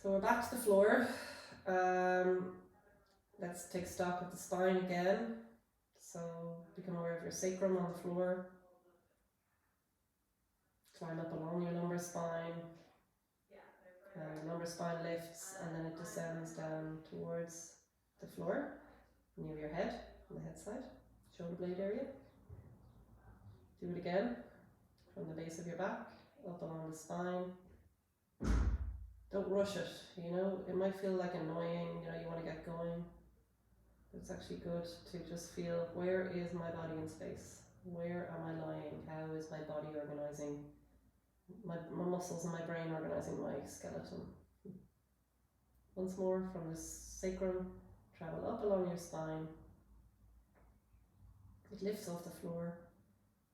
So we're back to the floor. Let's take stock of the spine again. So become aware of your sacrum on the floor. Climb up along your lumbar spine. And the lumbar spine lifts and then it descends down towards the floor, near your head, on the head side, shoulder blade area. Do it again, from the base of your back, up along the spine. Don't rush it, you know, it might feel like annoying, you know, you want to get going. But it's actually good to just feel, where is my body in space? Where am I lying? How is my body organizing? My muscles and my brain organizing my skeleton. Once more, from the sacrum, travel up along your spine. It lifts off the floor.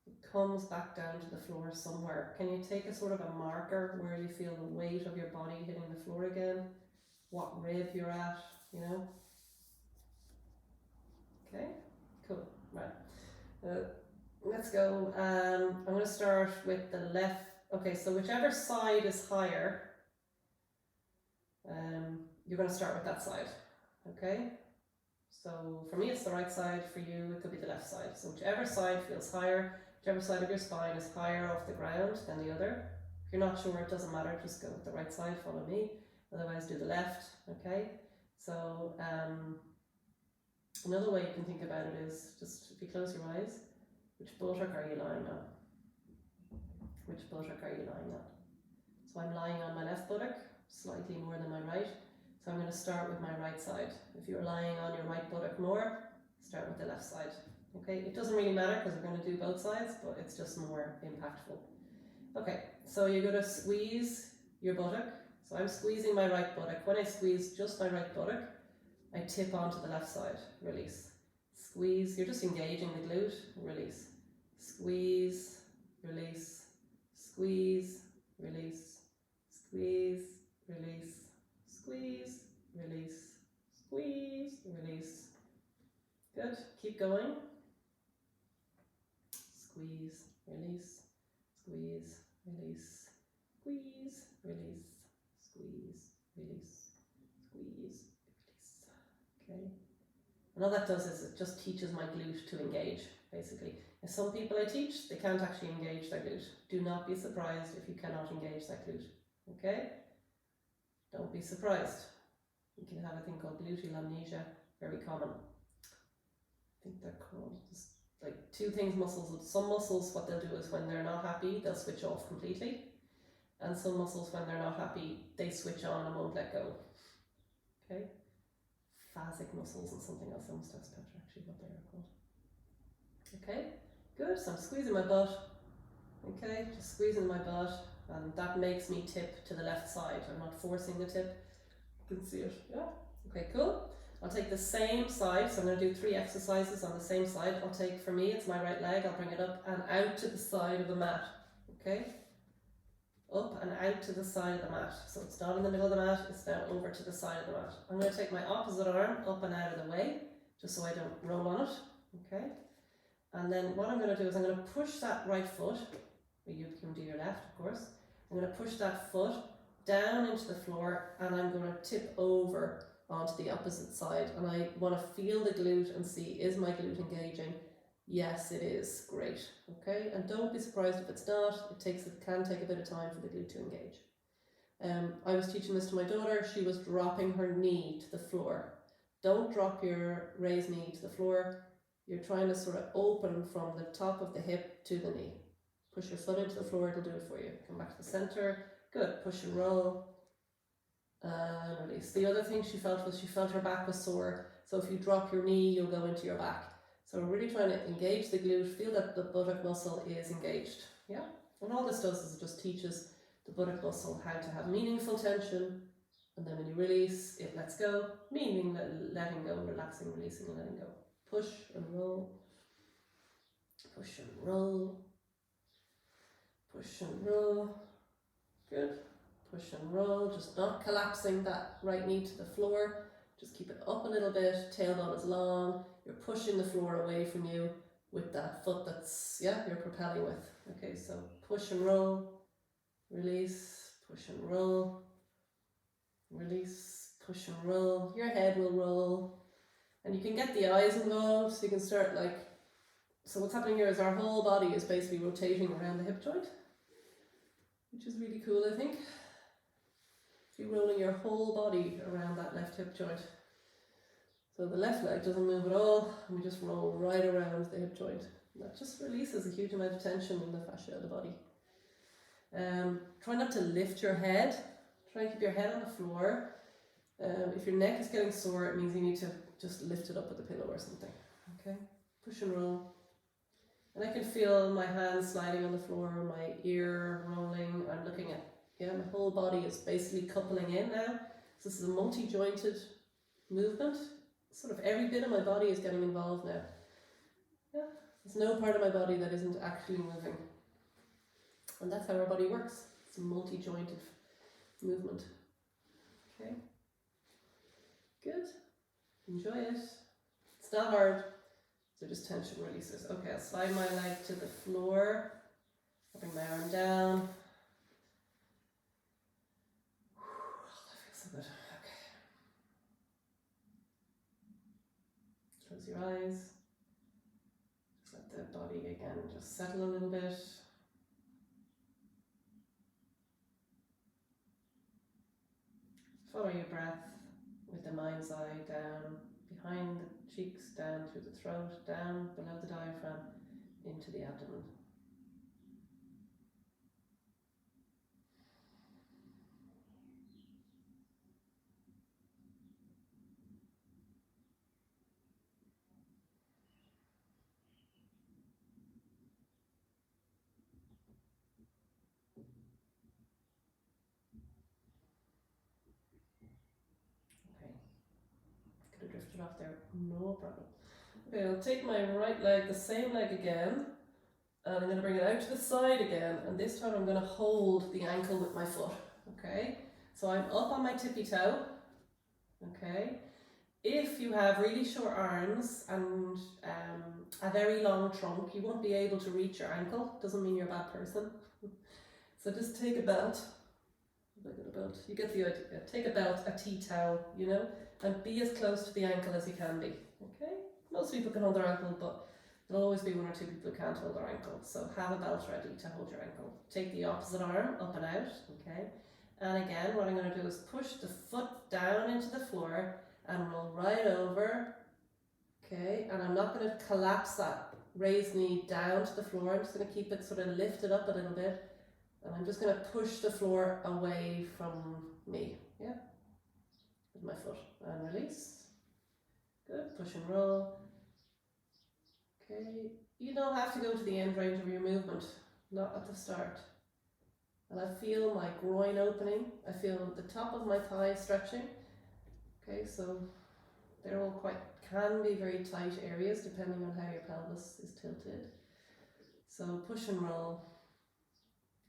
It comes back down to the floor somewhere. Can you take a sort of a marker where you feel the weight of your body hitting the floor again? What rib you're at, you know? Okay, cool, right. Let's go. I'm going to start with the left. Okay, so whichever side is higher, you're going to start with that side, okay? So for me it's the right side, for you it could be the left side. So whichever side feels higher, whichever side of your spine is higher off the ground than the other. If you're not sure, it doesn't matter, just go with the right side, follow me. Otherwise do the left, okay? So another way you can think about it is, just if you close your eyes, which buttock are you lying on? Which buttock are you lying on? So I'm lying on my left buttock, slightly more than my right. So I'm going to start with my right side. If you're lying on your right buttock more, start with the left side. Okay, it doesn't really matter because we're going to do both sides, but it's just more impactful. Okay, so you're going to squeeze your buttock. So I'm squeezing my right buttock. When I squeeze just my right buttock, I tip onto the left side, release. Squeeze, you're just engaging the glute, release. Squeeze, release, squeeze, release, squeeze, release, squeeze, release, squeeze, release. Good, keep going. Squeeze, release, squeeze, release, squeeze, release, squeeze, release, squeeze, release. Okay. And all that does is it just teaches my glute to engage, basically. And some people I teach, they can't actually engage their glute. Do not be surprised if you cannot engage that glute. Okay? Don't be surprised. You can have a thing called gluteal amnesia, very common. I think they're called just like two things muscles. Some muscles, what they'll do is when they're not happy, they'll switch off completely. And some muscles, when they're not happy, they switch on and won't let go. Okay? Phasic muscles and something else. I must ask Petra actually what they are called. Okay, good. So I'm squeezing my butt. Okay, just squeezing my butt, and that makes me tip to the left side. I'm not forcing the tip. You can see it. Yeah. Okay, cool. I'll take the same side. So I'm going to do 3 exercises on the same side. I'll take, for me, it's my right leg. I'll bring it up and out to the side of the mat. Okay. Up and out to the side of the mat. So it's not in the middle of the mat, it's now over to the side of the mat. I'm going to take my opposite arm up and out of the way, just so I don't roll on it. Okay. And then what I'm going to do is I'm going to push that right foot, you can do your left of course, I'm going to push that foot down into the floor and I'm going to tip over onto the opposite side, and I want to feel the glute and see, is my glute engaging? Yes, it is. Great. Okay, and don't be surprised if it's not. It can take a bit of time for the glute to engage. I was teaching this to my daughter. She was dropping her knee to the floor. Don't drop your raised knee to the floor. You're trying to sort of open from the top of the hip to the knee. Push your foot into the floor, it'll do it for you. Come back to the center. Good. Push and roll. And release. The other thing she felt was her back was sore. So if you drop your knee, you'll go into your back. So we're really trying to engage the glute, feel that the buttock muscle is engaged. Yeah? And all this does is it just teaches the buttock muscle how to have meaningful tension, and then when you release, it lets go, meaning letting go, relaxing, releasing and letting go. Push and roll, push and roll, push and roll. Good. Push and roll, just not collapsing that right knee to the floor. Just keep it up a little bit, tailbone is long. You're pushing the floor away from you with that foot that's, you're propelling with. Okay, so push and roll, release, push and roll, release, push and roll. Your head will roll. And you can get the eyes involved, so you can start like, so what's happening here is our whole body is basically rotating around the hip joint, which is really cool, I think. So you're rolling your whole body around that left hip joint. So the left leg doesn't move at all, and we just roll right around the hip joint. And that just releases a huge amount of tension in the fascia of the body. Try not to lift your head. Try and keep your head on the floor. If your neck is getting sore, it means you need to just lift it up with a pillow or something. Okay, push and roll. And I can feel my hands sliding on the floor, my ear rolling. I'm looking at, my whole body is basically coupling in now. So this is a multi-jointed movement. Sort of every bit of my body is getting involved now. Yeah, there's no part of my body that isn't actually moving. And that's how our body works. It's a multi-jointed movement. Okay. Good. Enjoy it. It's not hard. So just tension releases. Okay, I'll slide my leg to the floor. I'll bring my arm down. Oh, that feels so good. Okay. Close your eyes. Just let the body again just settle a little bit. Follow your breath with the mind's eye down behind the cheeks, down through the throat, down below the diaphragm, into the abdomen. Okay, could have drifted off there, no problem. Okay, I'll take my right leg, the same leg again, and I'm going to bring it out to the side again, and this time I'm going to hold the ankle with my foot, okay? So I'm up on my tippy toe, okay? If you have really short arms and a very long trunk, you won't be able to reach your ankle. Doesn't mean you're a bad person. So just take a belt. Have I got a belt? You get the idea. Take a belt, a tea towel, you know, and be as close to the ankle as you can be, okay? Most people can hold their ankle, but there'll always be one or two people who can't hold their ankle. So have a belt ready to hold your ankle. Take the opposite arm up and out, okay? And again, what I'm going to do is push the foot down into the floor and roll right over, okay? And I'm not going to collapse that raised knee down to the floor. I'm just going to keep it sort of lifted up a little bit. And I'm just going to push the floor away from me, yeah? With my foot. And release. Good, push and roll. Okay, you don't have to go to the end range of your movement, not at the start. And I feel my groin opening. I feel the top of my thigh stretching. Okay, so they're all can be very tight areas depending on how your pelvis is tilted. So push and roll.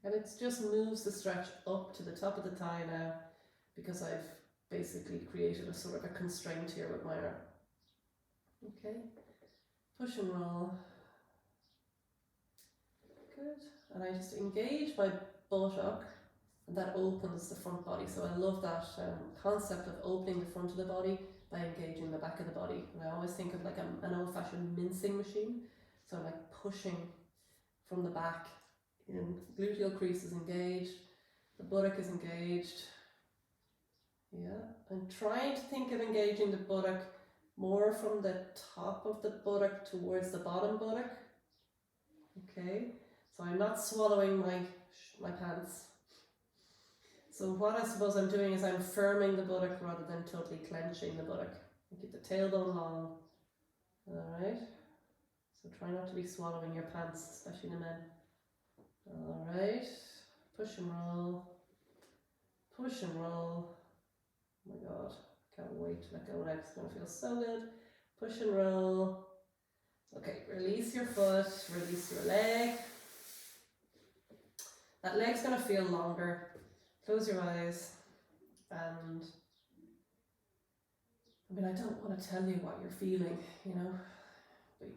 And it just moves the stretch up to the top of the thigh now because I've basically created a sort of a constraint here with my arm. Okay, push and roll. Good. And I just engage my buttock, and that opens the front body. So I love that concept of opening the front of the body by engaging the back of the body. And I always think of like an old-fashioned mincing machine. So I'm like pushing from the back. And the gluteal crease is engaged, the buttock is engaged. Yeah, and trying to think of engaging the buttock more from the top of the buttock towards the bottom buttock. Okay, so I'm not swallowing my pants. So what I suppose I'm doing is I'm firming the buttock rather than totally clenching the buttock. I keep the tailbone long. Alright, so try not to be swallowing your pants, especially the men. Alright, push and roll, push and roll. Oh my god, can't wait to let go now, it's going to feel so good. Push and roll. Okay, release your foot, release your leg. That leg's going to feel longer. Close your eyes, and I mean, I don't want to tell you what you're feeling, you know, but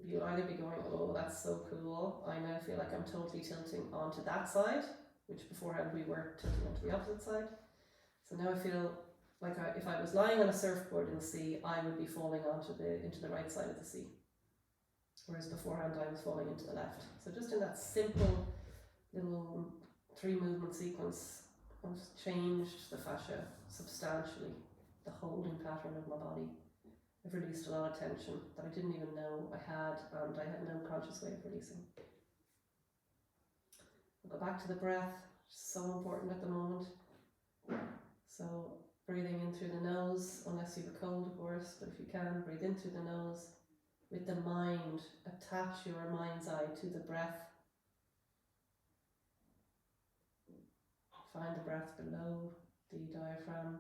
you'll either be going, oh, that's so cool. I now feel like I'm totally tilting onto that side, which beforehand we were tilting onto the opposite side. So now I feel like if I was lying on a surfboard in the sea, I would be falling into the right side of the sea. Whereas beforehand I was falling into the left. So just in that simple little 3 movement sequence, I've changed the fascia substantially, the holding pattern of my body. I've released a lot of tension that I didn't even know I had, and I had no conscious way of releasing. I'll go back to the breath, so important at the moment. So breathing in through the nose, unless you have a cold of course, but if you can, breathe in through the nose. With the mind, attach your mind's eye to the breath. Find the breath below the diaphragm.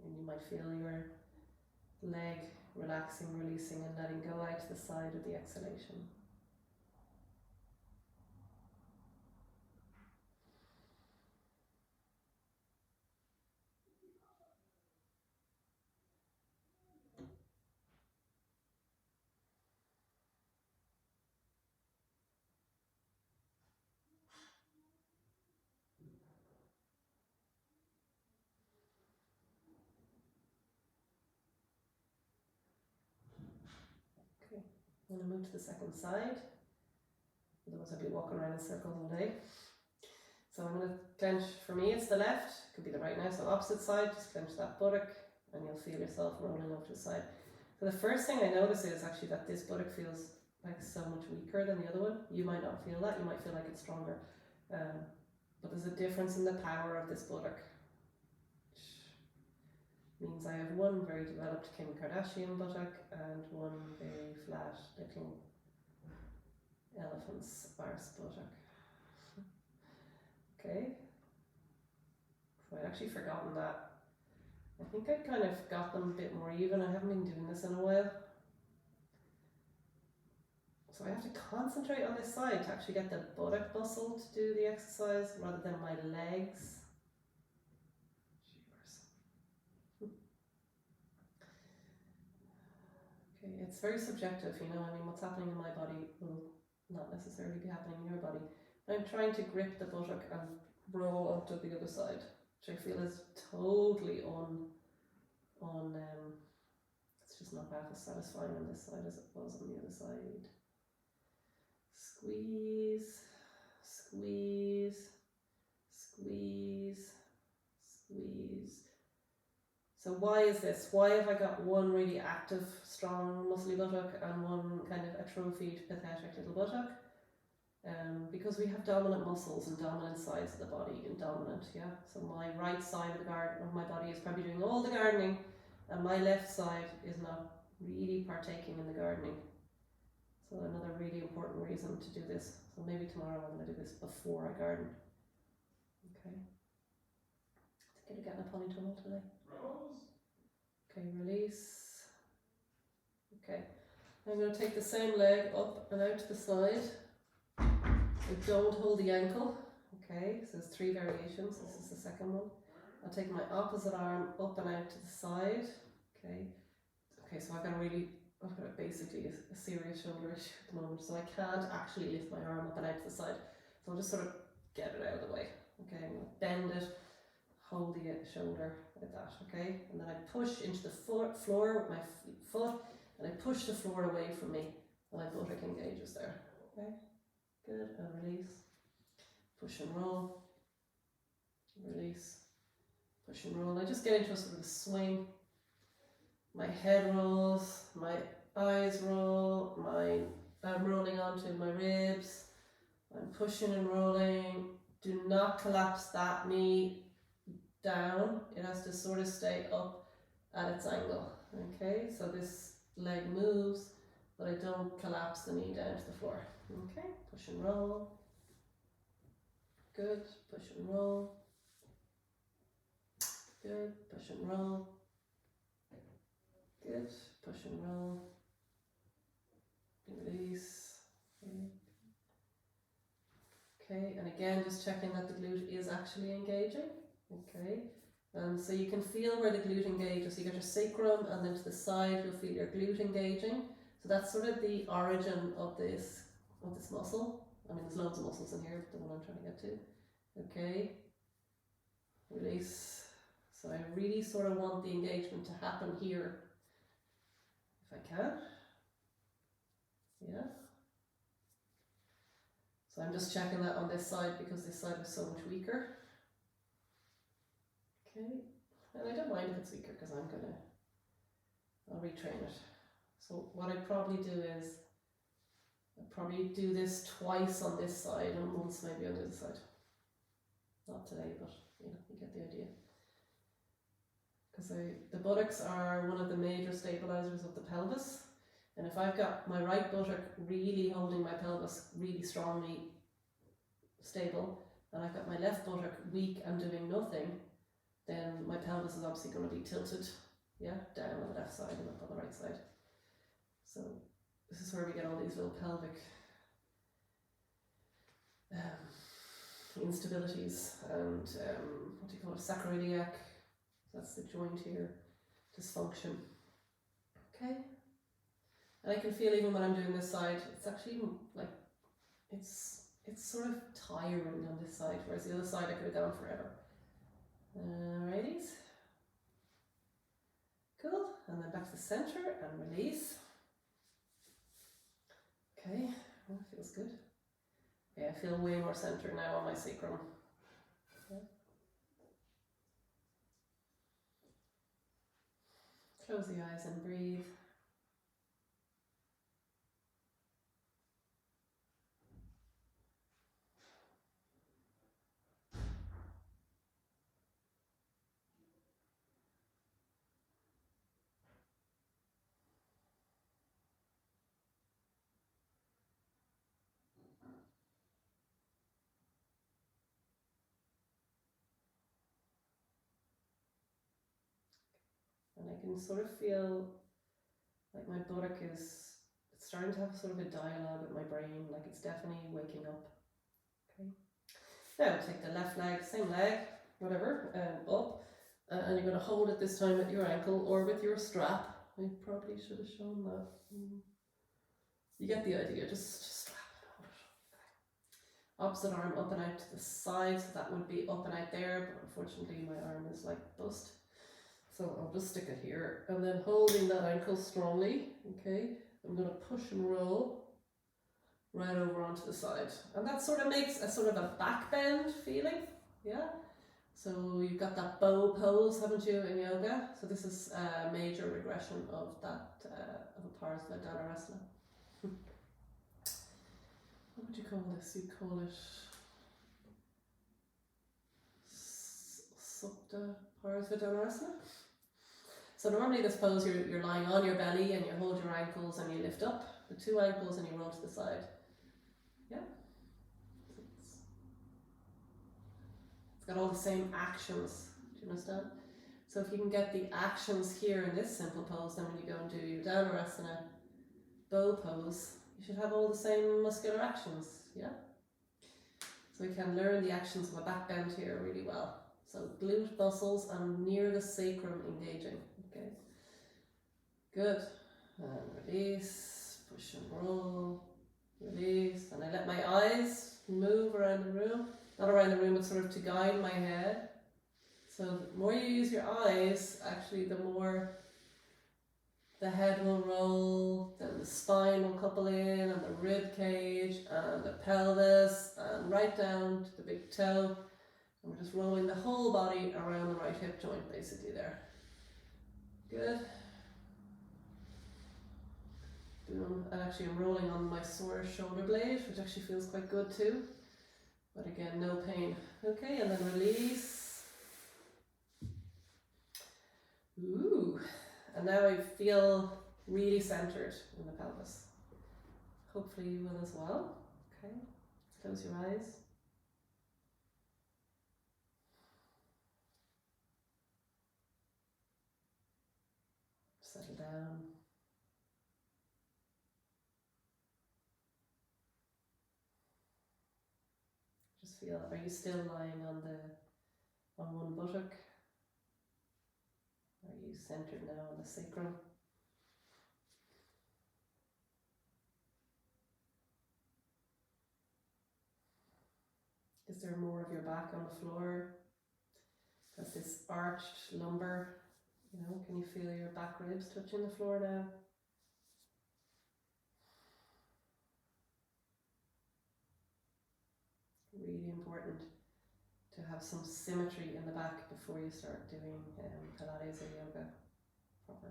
And you might feel your leg relaxing, releasing and letting go out to the side of the exhalation. Okay, I'm going to move to the second side. Otherwise I'll be walking around in circles all day. So I'm going to clench, for me it's the left, could be the right now, so opposite side, just clench that buttock and you'll feel yourself rolling over to the side. So the first thing I notice is actually that this buttock feels like so much weaker than the other one. You might not feel that, you might feel like it's stronger. But there's a difference in the power of this buttock, which means I have one very developed Kim Kardashian buttock and one very flat little elephant's arse buttock. Okay, so I'd actually forgotten that. I think I kind of got them a bit more even. I haven't been doing this in a while. So I have to concentrate on this side to actually get the buttock muscle to do the exercise rather than my legs. Okay, it's very subjective, you know, I mean, what's happening in my body will not necessarily be happening in your body. I'm trying to grip the buttock and roll onto the other side, which I feel is totally it's just not half as satisfying on this side as it was on the other side. Squeeze, squeeze, squeeze, squeeze. So why is this? Why have I got one really active, strong, muscly buttock and one kind of atrophied, pathetic little buttock? Because we have dominant muscles and dominant sides of the body and dominant, yeah. So my right side of my body is probably doing all the gardening and my left side is not really partaking in the gardening. So another really important reason to do this. So maybe tomorrow I'm going to do this before I garden. Okay. I think I'm getting a ponytail today. Okay, release. Okay, I'm going to take the same leg up and out to the side. I don't hold the ankle. Okay, so there's 3 variations. This is the second one. I'll take my opposite arm up and out to the side. Okay. Okay, so I've got basically a serious shoulder issue at the moment, so I can't actually lift my arm up and out to the side. So I'll just sort of get it out of the way. Okay, I'm going to bend it, hold the shoulder like that. Okay, and then I push into the floor with my foot, and I push the floor away from me, and my buttock engages there. Okay, good, and release. Push and roll. Release. Push and roll. I just get into a sort of a swing. My head rolls, my eyes roll, I'm rolling onto my ribs, I'm pushing and rolling. Do not collapse that knee down, it has to sort of stay up at its angle. Okay, so this leg moves, but I don't collapse the knee down to the floor. Okay, push and roll. Good, push and roll. Good, push and roll. Good, push and roll. Release. Okay, and again, just checking that the glute is actually engaging. Okay, and so you can feel where the glute engages. So you got your sacrum, and then to the side, you'll feel your glute engaging. So that's sort of the origin of this muscle. I mean, there's loads of muscles in here, but the one I'm trying to get to. Okay, release. So I really sort of want the engagement to happen here, if I can. Yeah. So I'm just checking that on this side because this side was so much weaker. Okay, and I don't mind if it's weaker because I'll retrain it. So what I'd probably do is, I'd probably do this twice on this side and once maybe on the other side. Not today, but you know, you get the idea. Because the buttocks are one of the major stabilizers of the pelvis. And if I've got my right buttock really holding my pelvis really strongly stable, and I've got my left buttock weak and doing nothing, then my pelvis is obviously going to be tilted, yeah, down on the left side and up on the right side. So this is where we get all these little pelvic instabilities and what do you call it, sacroiliac, that's the joint here, dysfunction. Okay, and I can feel even when I'm doing this side, it's actually like, it's sort of tiring on this side, whereas the other side I could have gone forever. Alrighties. Cool, and then back to the center and release. Okay, oh, that feels good. Yeah, I feel way more centered now on my sacrum. Yeah. Close the eyes and breathe. And I can sort of feel like my buttock is, it's starting to have sort of a dialogue with my brain, like it's definitely waking up. Okay. Now take the left leg, same leg, whatever, up, and you're going to hold it this time at your ankle or with your strap. I probably should have shown that. You get the idea, just strap it, hold it. Opposite arm up and out to the side, so that would be up and out there, but unfortunately my arm is like bust. So I'll just stick it here, and then holding that ankle strongly, okay, I'm going to push and roll right over onto the side. And that sort of makes a sort of a back bend feeling, yeah? So you've got that bow pose, haven't you, in yoga? So this is a major regression of that, of a Parasvadhanarasana. What would you call this? You'd call it Supta Parasvadhanarasana. So normally this pose, you're lying on your belly and you hold your ankles and you lift up the two ankles and you roll to the side. Yeah? It's got all the same actions. Do you understand? So if you can get the actions here in this simple pose, then when you go and do your Dhanurasana bow pose, you should have all the same muscular actions. Yeah? So we can learn the actions of a back bend here really well. So glute muscles and near the sacrum engaging. Okay. Good. And release, push and roll, release. And I let my eyes move around the room. Not around the room, but sort of to guide my head. So the more you use your eyes, actually the more the head will roll, then the spine will couple in, and the rib cage, and the pelvis, and right down to the big toe. And we're just rolling the whole body around the right hip joint basically there. Good. Boom. And actually I'm rolling on my sore shoulder blade, which actually feels quite good too. But again, no pain. Okay, and then release. Ooh. And now I feel really centered in the pelvis. Hopefully you will as well. Okay. Close your eyes. Settle down. Just feel, are you still lying on one buttock? Are you centered now on the sacrum? Is there more of your back on the floor? Has this arched lumbar, you know, can you feel your back ribs touching the floor now? Really important to have some symmetry in the back before you start doing Pilates or yoga proper.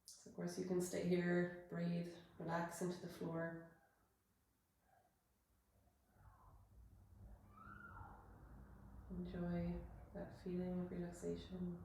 So of course you can stay here, breathe, relax into the floor. Enjoy that feeling of relaxation.